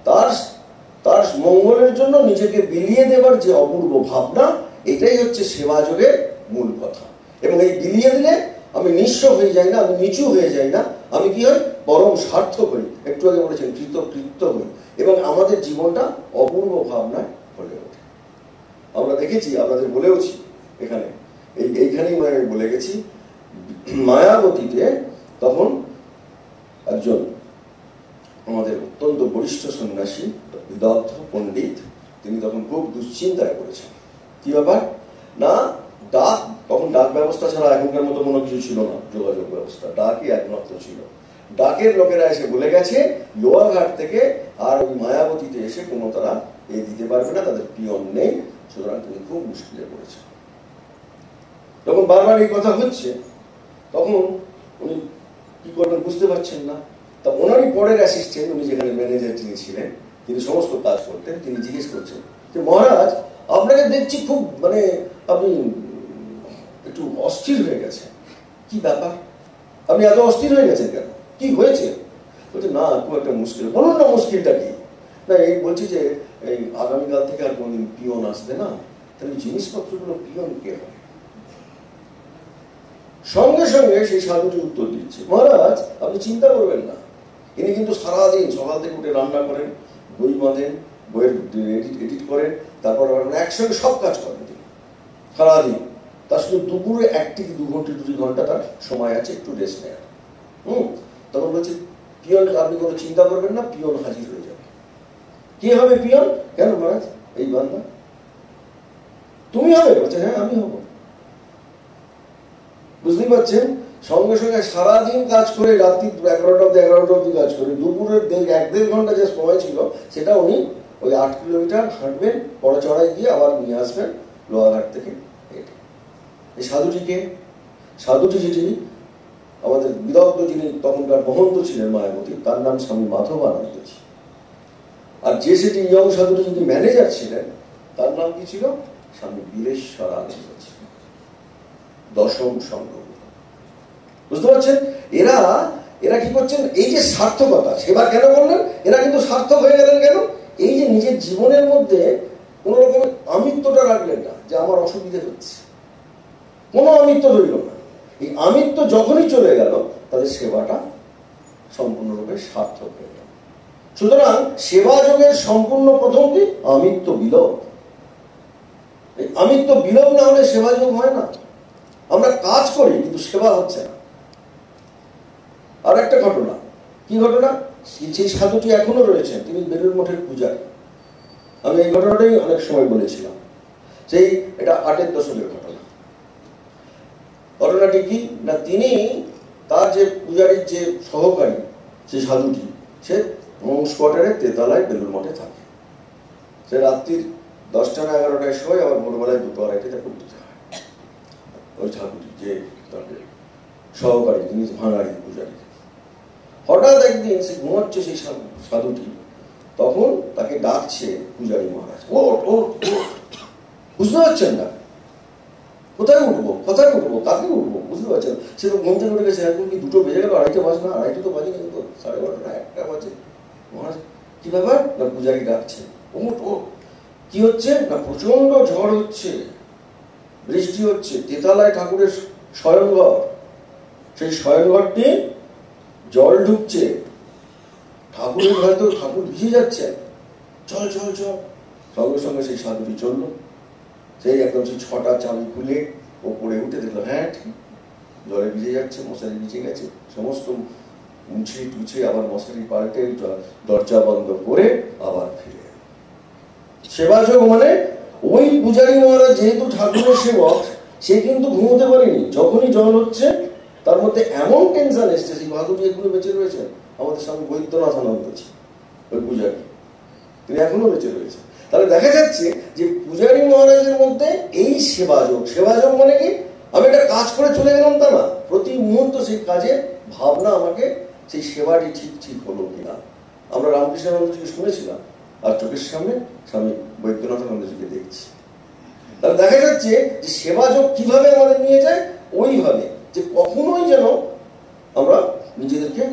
তার তার মঙ্গলের জন্য নিজেকে বিলিয়ে দেবার যে অপূর্ব ভাবনা, এটাই হচ্ছে সেবাযোগের মূল কথা। এবং এই বিলিয়ে দিলে আমি নিঃস্ব হয়ে যাই না, আমি নিচু হয়ে যাই না, আমি কি হয়? পরম সার্থক হই। একটু আগে বলেছেন কৃতকৃত্য হই, এবং আমাদের জীবনটা অপূর্ব ভাবনায় ভরে ওঠে। আমরা দেখেছি, আপনাদের বলেওছি এখানে, এইখানেই আমি বলে গেছি, মায়াবতীতে তখন একজন আমাদের অত্যন্ত বরিষ্ঠ সন্ন্যাসী, বিদগ্ধ পণ্ডিত, তিনি তখন খুব দুশ্চিন্তায় পড়েছেন। কি ব্যাপার না, ডাক, তখন ডাক ব্যবস্থা ছাড়া এখনকার মতো কোনো কিছু ছিল না, যোগাযোগ ব্যবস্থা, ডাকই একমাত্র ছিল। ডাকের লোকেরা এসে বলে গেছে লোয়াঘাট থেকে আর ওই মায়াবতীতে এসে কোনো তারা দিতে পারবে না, তাদের পিয়ন নেই। সুতরাং তিনি খুব মুশকিলে পড়েছেন। যখন বারবার এই কথা হচ্ছে, তখন উনি কি করবেন বুঝতে পারছেন না। তা ওনারই পরের অ্যাসিস্ট্যান্ট, উনি যেখানে ম্যানেজার যিনি ছিলেন, তিনি সমস্ত কাজ করতেন, তিনি জিজ্ঞেস করছেন যে মহারাজ, আপনাকে দেখছি খুব মানে আপনি একটু অস্থির হয়ে গেছেন, কি ব্যাপার? আপনি এত অস্থির হয়ে গেছেন কেন? কি হয়েছে? বলছে না, খুব একটা মুশকিল। বলুন না, মুশকিলটা কি? না, এই বলছি যে এই আগামীকাল থেকে আর কোনদিন পিয়ন আসবে না, তাহলে জিনিসপত্রগুলো পিয়ন কে হবে? সঙ্গে সঙ্গে সেই সাধুটি উত্তর দিচ্ছে, মহারাজ আপনি চিন্তা করবেন না, ইনি কিন্তু সারাদিন সকাল থেকে উঠে রান্না করেন, বই বাঁধেন, বইয়ের এডিট করেন, তারপর একসঙ্গে সব কাজ করেন তিনি সারাদিন। তার শুধু দুপুরে 1 থেকে 2 ঘন্টা তার সময় আছে একটু রেস্ট নেওয়ার। তখন বলছে পিয়ন আপনি কোনো চিন্তা করবেন না, পিয়ন হাজির হয়ে যাবে। কে হবে পিয়ন? কেন মহারাজ? এই বান্দা। তুমি হবে? বলছে হ্যাঁ আমি হব। বুঝতেই পারছেন, সঙ্গে সঙ্গে সারাদিন কাজ করে রাত্রি 11টা অব্দি কাজ করে, দুপুরের 1-1.5 ঘন্টা যে সময় ছিল সেটা উনি ওই 8 কিলোমিটার হাঁটবেন, পরে চড়াই গিয়ে আবার নিয়ে আসবেন লোহাঘাট থেকে। এই সাধুটিকে, সাধুটি যেটি আমাদের বিদগ্ধ, যিনি তখনকার মহন্ত ছিলেন মায়াবতী, তার নাম স্বামী মাধবানন্দ। আর যে সেটি ইয়ং সাধুটি যিনি ম্যানেজার ছিলেন, তার নাম কি ছিল? স্বামী বীরেশ্বরানন্দ ছিল, দশম সঙ্গ। বুঝতে পারছেন, এরা এরা কি করছেন? এই যে সার্থকতা, সেবা কেন করলেন? এরা কিন্তু সার্থক হয়ে গেলেন কেন? এই যে নিজের জীবনের মধ্যে কোন রকমের আমিত্বটা রাখলেন না, যে আমার অসুবিধে হচ্ছে, কোনো আমিত্ব রইল না। এই আমিত্ব যখনই চলে গেল, তাদের সেবাটা সম্পূর্ণরূপে সার্থক হয়ে গেল। সুতরাং সেবা যোগের সম্পূর্ণ প্রথম কি? আমিত্ব বিলোপ। এই আমিত্ব বিলোপ না হলে সেবা যোগ হয় না। আমরা কাজ করি কিন্তু সেবা হচ্ছে না। আর একটা ঘটনা, কি ঘটনা? সেই সাধুটি এখনো রয়েছেন, তিনি বেলুড় মঠের পূজারী। আমি এই ঘটনাটাই অনেক সময় বলেছিলাম। সেই এটা 8-এর দশকের ঘটনা। ঘটনাটি কি না, তিনি তার যে পূজারীর যে সহকারী, যে সাধুটি, সে মংস কোয়ার্টারে তেতলায় বেলুড় মঠে থাকে। সে রাত্রির 10টা না 11টায় শোয়, আবার ভোরবেলায় 2-2:30টায় তাকে উঠতে হয়। ওই ঠাকুরটি যে তাদের সহকারী, তিনি ভাঙাড়ি পূজারী। হঠাৎ একদিন সে ঘুমাচ্ছে সেই সাধুটি, তখন তাকে ডাকছে পূজারী মহারাজ, ওঠ ওঠ ওঠ। বুঝতে পারছেন না কোথায় উঠবো, কোথায় উঠবো, কাকে উঠবো, বুঝতে পারছেন। সে তো ঘুমতে উঠে গেছে, এখন কি 2টো বেজে গেল, 2:30 বাজে না, 2:30 তো বাজে, কিন্তু 12:30 না 1টা বাজে। মহারাজ কি ব্যাপার? না পূজারী ডাকছে, ওঠ ওঠ। কি হচ্ছে না, প্রচন্ড ঝড় হচ্ছে, বৃষ্টি হচ্ছে, তেতলায় ঠাকুরের শয়নঘর, সেই শয়নঘরটি জল ঢুকছে, ঠাকুরের হয়তো ঠাকুর ভিজে যাচ্ছে, চল চল চল। সঙ্গে সঙ্গে সেই সাধুটি চলল। সেই একদম সেই 6টা চাবি খুলে ওপরে উঠে দেখলো, হ্যাঁ ঠিক, জলে ভিজে যাচ্ছে, মশারি ভিজে গেছে, সমস্ত মুছে টুছে আবার মশারি পাল্টে দরজা বন্ধ করে আবার ফিরে এল। সেবাযোগ মানে ওই পূজারী মহারাজ যেহেতু ঠাকুরের সেবক, সে কিন্তু ঘুমোতে পারেনি। যখনই জল হচ্ছে, তার মধ্যে এমন টেনশন এসছে, সেই বাহাদুরি এখনো বেঁচে রয়েছেন। আমাদের স্বামী বৈদ্যনাথ আনন্দ, ওই পূজারী, তিনি এখনো বেঁচে রয়েছে। তাহলে দেখা যাচ্ছে যে পূজারী মহারাজের মধ্যে এই সেবাযোগ। সেবাযোগ মানে কি? আমি একটা কাজ করে চলে গেলাম তা না, প্রতি মুহূর্ত সেই কাজের ভাবনা আমাকে, সেই সেবাটি ঠিক ঠিক হলো কিনা। আমরা রামকৃষ্ণানন্দজিকে শুনেছিলাম, আর চোখের সামনে স্বামী বৈদ্যনাথ আনন্দজিকে দেখছি। তাহলে দেখা যাচ্ছে যে সেবা যোগ কিভাবে আমাদের নিয়ে যায়, ওইভাবে যে কখনোই যেন আমরা নিজেদেরকে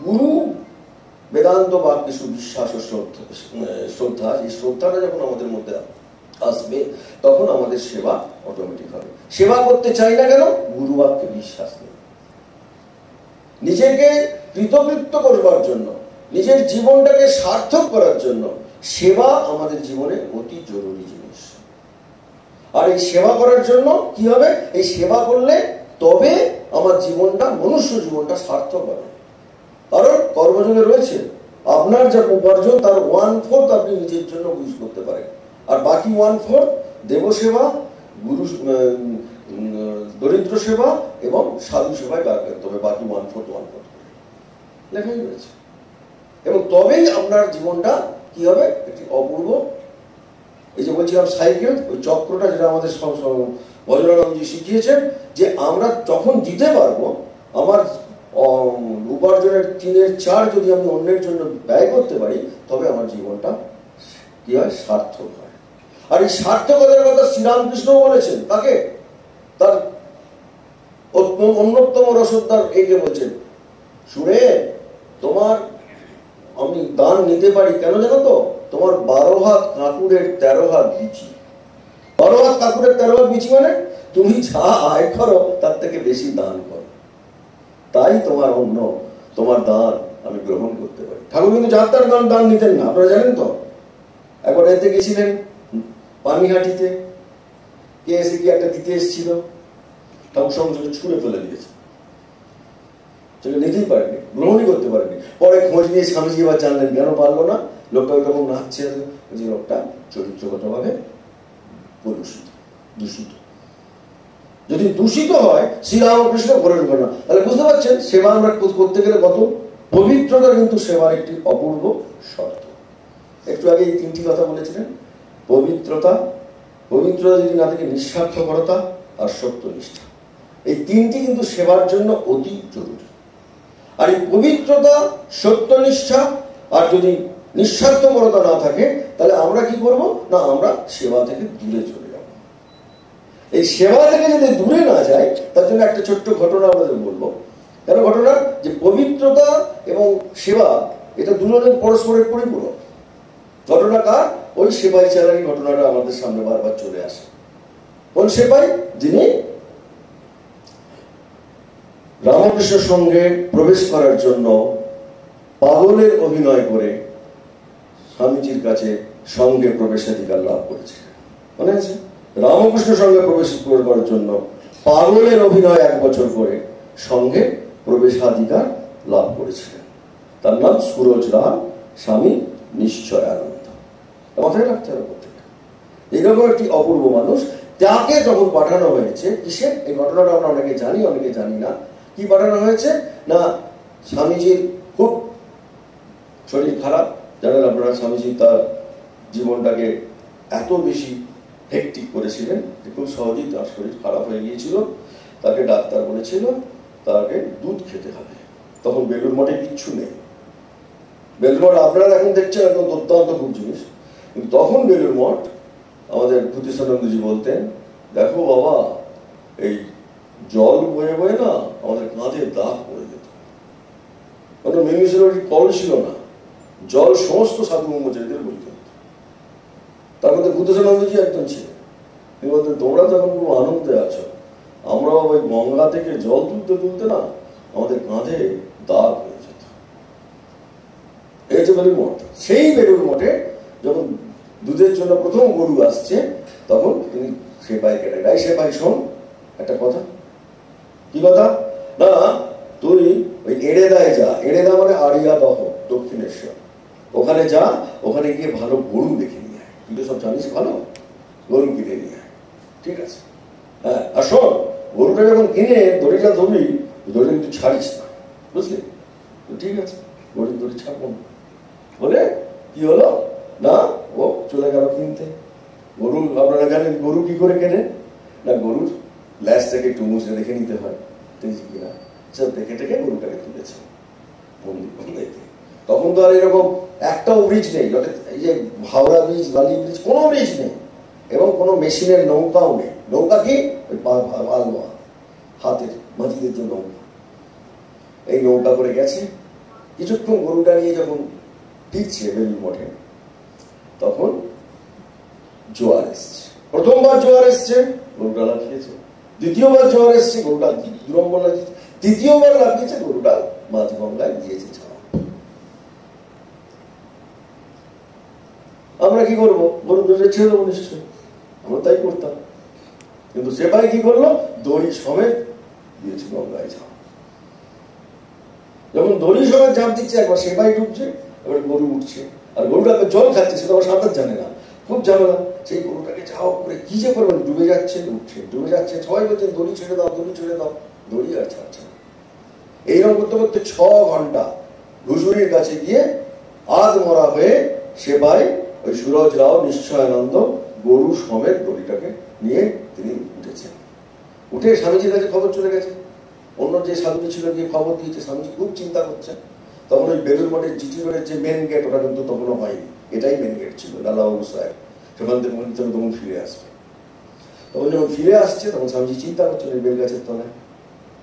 গুরু বেদান্ত বা কিছু বিশ্বাস ও শ্রদ্ধা, এই শ্রদ্ধাটা যখন আমাদের মধ্যে আসবে তখন আমাদের সেবা অটোমেটিক হবে। সেবা করতে চাই না কেন? গুরু বাক্যে বিশ্বাস নেই। নিজেকে কৃতকৃত্য করবার জন্য, নিজের জীবনটাকে সার্থক করার জন্য সেবা আমাদের জীবনে অতি জরুরি জিনিস। আর এই সেবা করার জন্য কি হবে? এই সেবা করলে তবে আমার জীবনটা, মনুষ্য জীবনটা সার্থক হবে। কারণ কর্মযোগে রয়েছে আপনার যা উপার্জন তার 1/4 আপনি নিজের জন্য ইউজ করতে পারেন, আর বাকি 1/4 দেবসেবা, গুরু দরিদ্র সেবা এবং সাধু সেবায় ব্যয় করতে হবে। বাকি 1/4 লেখাই রয়েছে। এবং তবেই আপনার জীবনটা কি হবে? একটি অপূর্ব, এই যে বলছিলাম সাইকেল, ওই চক্রটা যেটা আমাদের বজরানন্দজি শিখিয়েছেন, যে আমরা যখন দিতে পারবো, আমার উপার্জনের 3/4 যদি আমি অন্যের জন্য ব্যয় করতে পারি, তবে আমার জীবনটা কি হয়? সার্থক হয়। আর এই সার্থকতার কথা শ্রীরামকৃষ্ণ বলেছেন। তাকে তার অন্যতম রসদার একে বলছেন, শুনে তোমার আমি দান নিতে পারি কেন জানো তো? তোমার 12 হাত কাকুরের 13 হাত বিচি। 12 হাত কাকুরের 13 হাত বিচি মানে তুমি যা আয় করো তার থেকে বেশি দান করো, তাই তোমার অন্য, তোমার দান আমি গ্রহণ করতে পারি। ঠাকুর কিন্তু যাত্রার দান নিতেন না, আপনারা জানেন তো। একবার এতে গেছিলেন পানিহাটিতে, কে এসে কি একটা দিতে এসেছিল, ঠাকুর সঙ্গে সঙ্গে ছুঁড়ে ফেলে দিয়েছে, সেটা নিতেই পারেনি, গ্রহণই করতে পারেনি। পরে খোঁজ নিয়ে স্বামীজি এবার জানলেন কেন পারলো না। লোকটা ওই রকম নাচছে, যে লোকটা চরিত্রগতভাবে কলুষিত, দূষিত। যদি দূষিত হয় শ্রীরামকৃষ্ণ করেন না, তাহলে বুঝতে পারছেন সেবা আমরা করতে গেলে কত পবিত্রতা কিন্তু সেবার একটি অপূর্ব শর্ত। একটু আগে এই 3টি কথা বলেছিলেন, পবিত্রতা, পবিত্রতা যদি না থাকে নিঃস্বার্থপরতা আর সত্যনিষ্ঠা, এই 3টি কিন্তু সেবার জন্য অতি জরুরি। আর এই পবিত্রতা, সত্যনিষ্ঠা আর যদি নিঃস্বার্থপরতা না থাকে, তাহলে আমরা কি করব না, আমরা সেবা থেকে দূরে চলে যাব। এই সেবা থেকে যদি দূরে না যায়, তার জন্য একটা ছোট্ট ঘটনা আমাদের বলবো। কেন ঘটনা? যে পবিত্রতা এবং সেবা এটা দুজনের পরস্পরের পরিপূরক। ঘটনা কার? ওই সেবাই চালানি ঘটনাটা আমাদের সামনে বারবার চলে আসে। কোন সেবাই? যিনি রামকৃষ্ণের সঙ্গে প্রবেশ করার জন্য পাগলের অভিনয় করে স্বামীজির কাছে সঙ্গে প্রবেশাধিকার লাভ করেছিলেন। মনে আছে? রামকৃষ্ণের সঙ্গে প্রবেশ করার জন্য পাগলের অভিনয় 1 বছর করে সঙ্গে প্রবেশাধিকার লাভ করেছিলেন। তার নাম সুরজ রাম স্বামী নিশ্চয়ানন্দ। মাথায় রাখতে হবে প্রত্যেকে। এরকম একটি অপূর্ব মানুষ, যাকে যখন পাঠানো হয়েছে কিসে, এই ঘটনাটা আমরা অনেকে জানি, অনেকে জানি না। কি পাঠানো হয়েছে না, স্বামীজির খুব শরীর খারাপ। জানেন আপনারা, স্বামীজি তার জীবনটাকে এত বেশি হেক্টিক করেছিলেন যে খুব সহজেই তার শরীর খারাপ হয়ে গিয়েছিল। তাকে ডাক্তার বলেছিল তাকে দুধ খেতে হবে। তখন বেলুড় মঠে কিচ্ছু নেই। বেলুড় মঠ আপনারা এখন দেখছেন একদম দুর্দান্ত খুব জিনিস, কিন্তু তখন বেলুড় মঠ, আমাদের ভূতিসানন্দজি বলতেন, দেখো বাবা, এই জল বয়ে বয়ে না আমাদের কাঁধে দাগ পড়ে যেত। কোনো মিউনিসিপ্যালিটি কল ছিল না, জল সমস্ত সাধু ব্রহ্মচারীদের বইতে হতো। তার মধ্যে ভূতিসানন্দজি একজন ছিলেন। তিনি বলতেন, তোমরা তখন খুব আনন্দে আছো, আমরা ওই গঙ্গা থেকে জল তুলতে তুলতে না আমাদের কাঁধে দাগ হয়ে যেত। এই হচ্ছে বেলুড় মঠ। সেই বেলুড় মঠে যখন দুধের জন্য প্রথম গরু আসছে, তখন তিনি সেপাই কেটে গাই, সেপাই শোন একটা কথা। কি কথা? না, তুই ওই এড়েদায় যা, এড়েদা মানে আড়িয়াদহ, দক্ষিণেশ্বর, ওখানে যা, ওখানে গিয়ে ভালো গরু দেখে নিয়ে আয়। তুই তো সব জানিস, ভালো গরু কিনে নিয়ে আয়, ঠিক আছে? হ্যাঁ, আর শোন, গরুটা যখন কিনে দড়িটা ধরবি, দড়ি কিন্তু ছাড়িস না, বুঝলি? ঠিক আছে, গরুর দড়ি ছাড়বো না। বলে কি হলো না, ও চলে গেল কিনতে। গরু আপনারা জানেন গরু কি করে কেনে না, গরুর ল্যাজটাকে একটু মুছে দেখে নিতে হয় কিনা, সব দেখে টেকে গরুটাকে তুলেছে মন্দির। তখন তো আর এরকম একটাও ব্রিজ নেই, এই যে হাওড়া ব্রিজ, বালি ব্রিজ, কোনো ব্রিজ নেই। এবং কোনো মেশিনের নৌকাও নেই। নৌকা কি? ওই পালনোয়া, হাতের মাঝিদের যে নৌকা, এই নৌকা করে গেছে। কিছুক্ষণ গরুটা নিয়ে যখন ফিরছে বেলুড় মঠে, তখন জোয়ার এসছে। প্রথমবার জোয়ার এসছে, গরুটা লাফিয়েছে। দ্বিতীয়বার জোয়ার এসছে, গরুটা দুরম্বর লাগিয়েছে। তৃতীয়বার লাফিয়েছে, গরুটা মাঝ গঙ্গায় দিয়েছে ছাড়া। আমরা কি করবো? গরু দুটো ছেড়ে দেবো নিশ্চয়ই, আমরা তাই করতাম। কিন্তু সেপাই কি করলো? দড়ি সমেত দিয়েছে গঙ্গায় ঝাঁপ। যখন দড়ি সমেত ঝাঁপ দিচ্ছে, একবার সেপাই ডুবছে, এবার গরু উঠছে, আর গরুটা জল খাচ্ছে, সেটা আবার সাঁতার জানে না, খুব ঝামেলা। সেই গরুটাকে ঝাঁপ করে কি যে করবেন, ডুবে যাচ্ছে, উঠছে, ডুবে যাচ্ছে। সবাই বলছেন দড়ি ছেড়ে দাও, দড়ি ছেড়ে দাও, দড়ি আর ছাড়ছে না। এইরকম করতে করতে 6 ঘন্টা ঘুষুরির কাছে গিয়ে আধ মরা হয়ে সেপাই ওই সুরজ রাও নিশ্চয়ানন্দ গরু সমেত দড়িটাকে নিয়ে তিনি উঠেছেন। উঠে স্বামীজির কাছে খবর চলে গেছে। অন্য যে সাধুটি ছিল গিয়ে খবর দিয়েছে। স্বামীজি খুব চিন্তা করছেন। তখন ওই বেলুড় মঠের জিটি রোডের যে মেন গেট, ওটা কিন্তু তখনও হয়নি, এটাই মেন গেট ছিল, লালাবাবু সাহেব। সেখান থেকে তখন ফিরে আসবে। তখন যখন ফিরে আসছে, তখন স্বামীজি চিন্তা করছেন ওই বেলগাছের তলায়।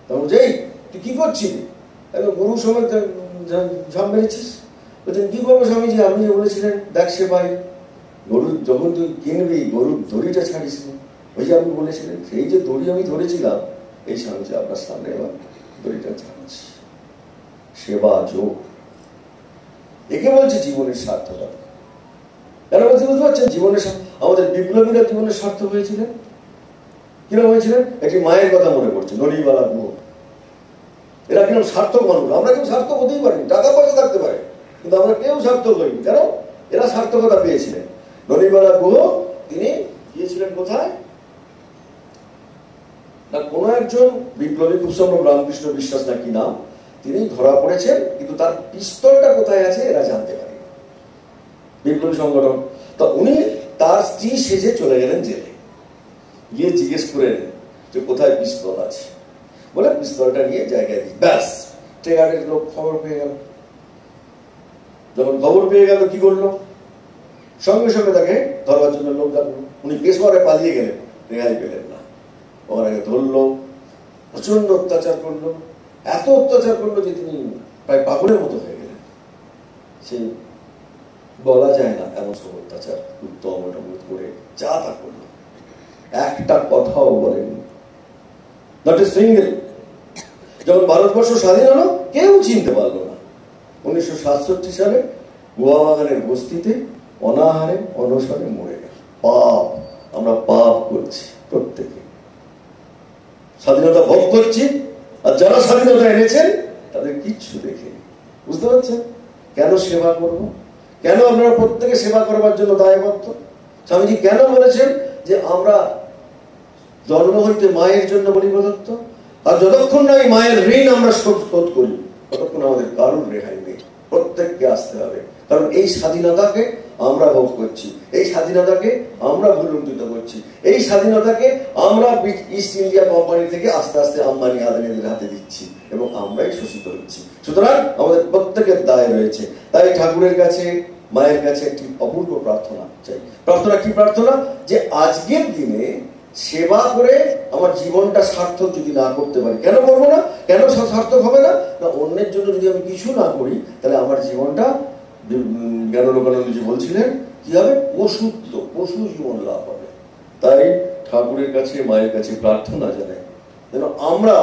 তখন যেই তুই কি করছিলি? গরু সমেত ঝাঁপ মেরেছিস। বলছেন কি করবো স্বামীজি, আপনি যে বলেছিলেন দেখ সেপাই, গরু যখন তুই কিনবি গরুর দড়িটা ছাড়িস না, ওই যে আপনি বলেছিলেন, সেই যে দড়ি আমি ধরেছিলাম, এই স্বামীজি আপনার সামনে এবার দড়িটা ছাড়ছি। সেবা যোগ, একে বলছে জীবনের সার্থকতা। কেন বলছি বুঝতে পারছেন? জীবনের আমাদের বিপ্লবীরা জীবনের সার্থক হয়েছিলেন। কিরকম হয়েছিলেন? একটি মায়ের কথা মনে পড়ছে, নড়িবালা গুহ। এরা কিরকম সার্থক মানুষ। আমরা কেউ সার্থক হতেই পারিনি, টাকা পয়সা থাকতে পারে, কিন্তু আমরা কেউ সার্থক হইনি। কেন? এরা সার্থকতা পেয়েছিলেন। নড়িবালা গুহ তিনি গিয়েছিলেন কোথায় না, কোন একজন বিপ্লবী, খুব সম্ভব রামকৃষ্ণ বিশ্বাস না কি নাম, তিনি ধরা পড়েছেন, কিন্তু তার পিস্তলটা কোথায় আছে এরা জানতে পারেন। বিপ্লবী সংগঠন। তা উনি তার স্ত্রী সেজে চলে গেলেন জেলে, গিয়ে জিজ্ঞেস করে নেন যে কোথায় পিস্তল আছে। বলে পিস্তলটা নিয়ে জায়গায় দিই, ব্যাস ট্রেগারের লোক খবর পেয়ে গেল। যখন খবর পেয়ে গেল, কি করলো? সঙ্গে সঙ্গে তাকে ধরবার জন্য লোক ডাকলো। উনি পেশোয়ারে পালিয়ে গেলেন, রেহাই পেলেন না। ওনাকে ধরলো, প্রচন্ড অত্যাচার করলো, এত অত্যাচার করলো যে তিনি প্রায় পাগলের মতো হয়ে গেলেন। সে বলা যায় না এমন সব অত্যাচার, উত্তম করে যা তা করলো, একটা কথাও বলেননি, নট এ সিঙ্গেল। যখন ভারতবর্ষ স্বাধীন হলো, কেউ চিনতে পারলো না। 1967 সালে গোয়া বাগানের বস্তিতে অনাহারে অনশনে মরে গেল। পাপ, আমরা পাপ করছি প্রত্যেকে, স্বাধীনতা ভোগ করছি, আর যারা স্বাধীনতা এনেছেন তাদের কিচ্ছু দেখেনি। বুঝতে পারছেন? কেন সেবা করব? কেন আপনারা প্রত্যেকে সেবা করবার জন্য দায়বদ্ধ? স্বামীজি কেন বলেছেন যে আমরা জন্ম হইতে মায়ের জন্য বলি প্রদত্ত, আর যতক্ষণ না এই মায়ের ঋণ আমরা শোধ করি, ততক্ষণ আমাদের কারুর রেহাই নেই। প্রত্যেককে আসতে হবে, কারণ এই স্বাধীনতাকে আমরা ভোগ করছি, এই স্বাধীনতাকে আমরা ভুলুণ্ঠিত করছি, এই স্বাধীনতাকে আমরা ইস্ট ইন্ডিয়া কোম্পানি থেকে আস্তে আস্তে আম্বানি আদানিদের হাতে দিচ্ছি, এবং আমরাই শোষিত হচ্ছি। সুতরাং আমাদের প্রত্যেকের দায় রয়েছে। তাই ঠাকুরের কাছে, মায়ের কাছে একটি অপূর্ব প্রার্থনা চাই। প্রার্থনা কি? প্রার্থনা যে আজকের দিনে সেবা করে আমার জীবনটা সার্থক যদি না করতে পারি, কেন করবো না? কেন সার্থক হবে না? না, অন্যের জন্য যদি আমি কিছু না করি, তাহলে আমার জীবনটা, জ্ঞানানন্দজি বলছিলেন, কি হবে? পশুত্ব, পশু জীবন লাভ হবে। তাই ঠাকুরের কাছে, মায়ের কাছে প্রার্থনা জানাই যেন আমরা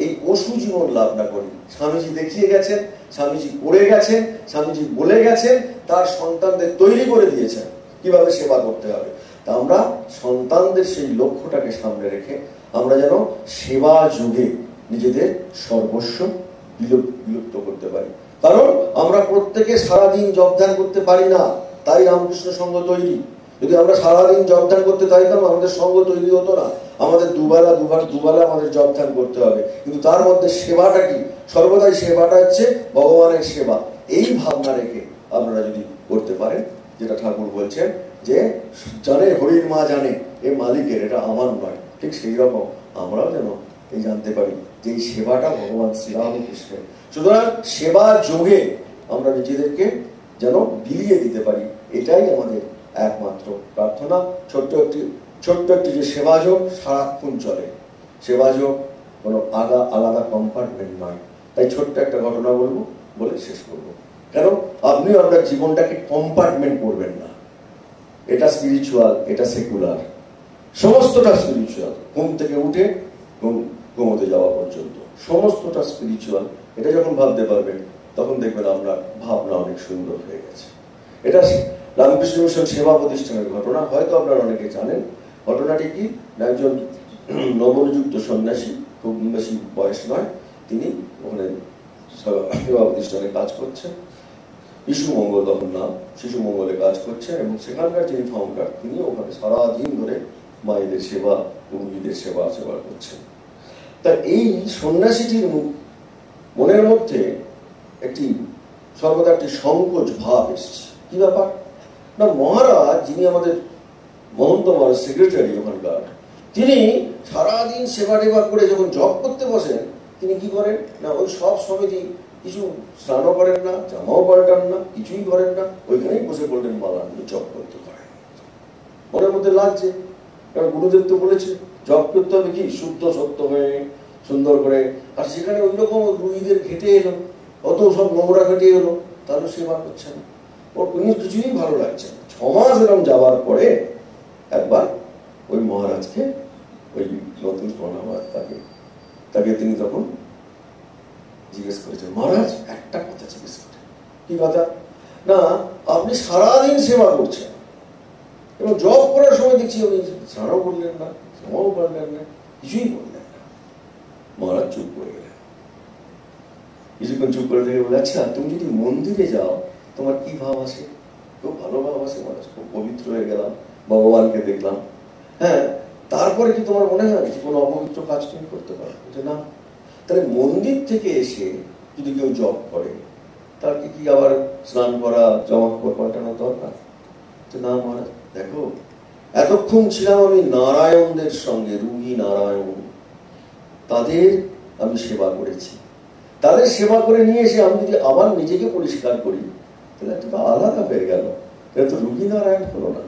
এই পশু জীবন লাভ না করি। স্বামীজি দেখিয়ে গেছেন, স্বামীজি করে গেছেন, স্বামীজি বলে গেছেন, তার সন্তানদের তৈরি করে দিয়েছেন কিভাবে সেবা করতে হবে। তা আমরা সন্তানদের সেই লক্ষ্যটাকে সামনে রেখে আমরা যেন সেবা যুগে নিজেদের সর্বস্ব বিলুপ্ত করতে পারি। কারণ আমরা প্রত্যেকে সারাদিন জবধান করতে পারি না, তাই রামকৃষ্ণ সংঘ তৈরি। যদি আমরা সারাদিন জবধান করতে চাইতাম, আমাদের সংঘ তৈরি হতো না। আমাদের দুবেলা আমাদের জবধান করতে হবে, কিন্তু তার মধ্যে সেবাটা কি? সর্বদাই সেবাটা হচ্ছে ভগবানের সেবা। এই ভাবনা রেখে আপনারা যদি করতে পারেন, যেটা ঠাকুর বলছেন যে জানে হরির মা জানে এ মালিকের, এটা আমার নয়, ঠিক সেই রকম আমরাও যেন এই জানতে পারি যে এই সেবাটা ভগবান শ্রীরামকৃষ্ণের। সুতরাং সেবা যোগে আমরা নিজেদেরকে যেন বিলিয়ে দিতে পারি, এটাই আমাদের একমাত্র প্রার্থনা। ছোট্ট একটি যে সেবাযোগ সারাক্ষণ চলে, সেবাযোগ কোনো আলাদা কম্পার্টমেন্ট নয়। তাই ছোট্ট একটা ঘটনা বলবো, বলে শেষ করব। কেন আপনিও আপনার জীবনটাকে কম্পার্টমেন্ট করবেন না। এটা স্পিরিচুয়াল, এটা সেকুলার, সমস্তটা স্পিরিচুয়াল। ঘুম থেকে উঠে ঘুমোতে যাওয়া পর্যন্ত সমস্তটা স্পিরিচুয়াল। এটা যখন ভাবতে পারবেন তখন দেখবেন আপনার ভাবনা অনেক সুন্দর হয়ে গেছে। এটা রামকৃষ্ণ মিশন সেবা প্রতিষ্ঠানের ঘটনা, হয়তো আপনারা অনেকে জানেন। ঘটনাটি কি, একজন নবনিযুক্ত সন্ন্যাসী, খুব বেশি বয়স নয়, তিনি ওখানে সেবা প্রতিষ্ঠানে কাজ করছেন। শিশু মঙ্গল তখন নাম, শিশু মঙ্গলে কাজ করছেন এবং সেখানকার যিনি ফাউন্ডার তিনি ওখানে সারাদিন ধরে মায়েদের সেবা, রোগীদের সেবা করছেন। তা এই সন্ন্যাসীটির মনের মধ্যে সর্বদা একটি সংকোচ ভাব এসছে। কি ব্যাপার না, মহারাজ যিনি আমাদের মহন্ত মহারাজ সেক্রেটারি ওখানকার, তিনি সারাদিন সেবা টেবা করে যখন জব করতে বসেন, তিনি কি করেন না, ওই সব সমিতি কিছু স্নানও করেন না, জামাও পাল্টান না, কিছুই করেন না, ওইখানেই বসে বললেন মালা নিয়ে জব করতে পারেন। মনের মধ্যে লাগছে, কারণ গুরুদেব তো বলেছে জব করতে হবে কি শুদ্ধ সত্য হয়ে সুন্দর করে। আর সেখানে ওই রকম রুগীদের ঘেটে এলো, অত সব নোংরা ঘেটে এলো, তাহলে সেবা করছে না, ওর কোনো কিছুই ভালো লাগছে না। 6 মাস এরকম যাওয়ার পরে একবার ওই মহারাজকে, ওই নতুন প্রণামার তাকে তিনি তখন জিজ্ঞেস করেছেন, মহারাজ একটা কথা জিজ্ঞেস করে। কি কথা না, আপনি সারাদিন সেবা করছেন এবং জব করার সময় দেখছি আপনি স্নানও করলেন না, জামাও পারলেন না, কিছুই করলেন না। মহারাজ চুপ করে গেলেন। কিছুক্ষণ চুপ করে থেকে বলে, আচ্ছা তুমি যদি মন্দিরে যাও তোমার কি ভাব আসে? খুব ভালো ভাব আসে মহারাজ, খুব পবিত্র হয়ে গেলাম, ভগবানকে দেখলাম। হ্যাঁ, তারপরে কি তোমার মনে হয় যে কোনো অপবিত্র কাজ তুমি করতে পারো? যে না। তাহলে মন্দির থেকে এসে যদি কেউ জব করে তাকে কি আবার স্নান করা, জামা কাপড় পাল্টানো দরকার? যে না মহারাজ, দেখো এতক্ষণ ছিলাম আমি নারায়ণদের সঙ্গে, রুগী নারায়ণ, তাদের আমি সেবা করেছি। তাদের সেবা করে নিয়ে এসে আমি যদি আবার নিজেকে পরিষ্কার করি তাহলে একটা আলাদা হয়ে গেল, এটা তো রুগী নারায়ণ হলো না।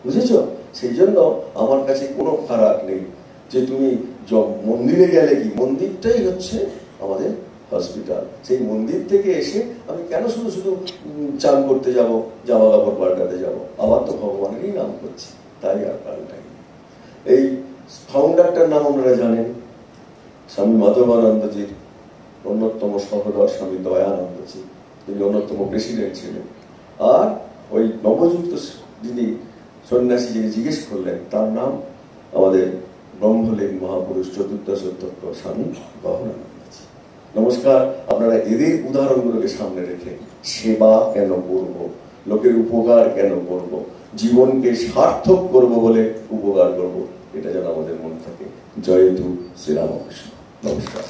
বুঝেছ? সেই জন্য আমার কাছে কোনো ফারাক নেই যে তুমি মন্দিরে গেলে কি, মন্দিরটাই হচ্ছে আমাদের হসপিটাল। সেই মন্দির থেকে এসে আমি কেন শুধু শুধু চান করতে যাব, জামা কাপড় পাল্টাতে যাব? আবার তো ভগবানেরই নাম করছি, তাই আর পাল্টাই। এই ফাউন্ডারটার নাম আপনারা জানেন, স্বামী মাধবানন্দজির অন্যতম সহোদর স্বামী দয়ানন্দজি, তিনি অন্যতম প্রেসিডেন্ট ছিলেন। আর ওই নবযুক্ত যিনি সন্ন্যাসী যিনি জিজ্ঞেস করলেন তার নাম আমাদের ব্রহ্মলীন মহাপুরুষ চতুর্দশ অধ্যক্ষ স্বামী গহনানন্দজি। নমস্কার। আপনারা এদের উদাহরণগুলোকে সামনে রেখে সেবা কেন করব, লোকের উপকার কেন করব, জীবনকে সার্থক করব বলে উপকার করব, এটা যেন আমাদের মনে থাকে। জয় ধূ শ্রীরামকৃষ্ণ। নমস্কার।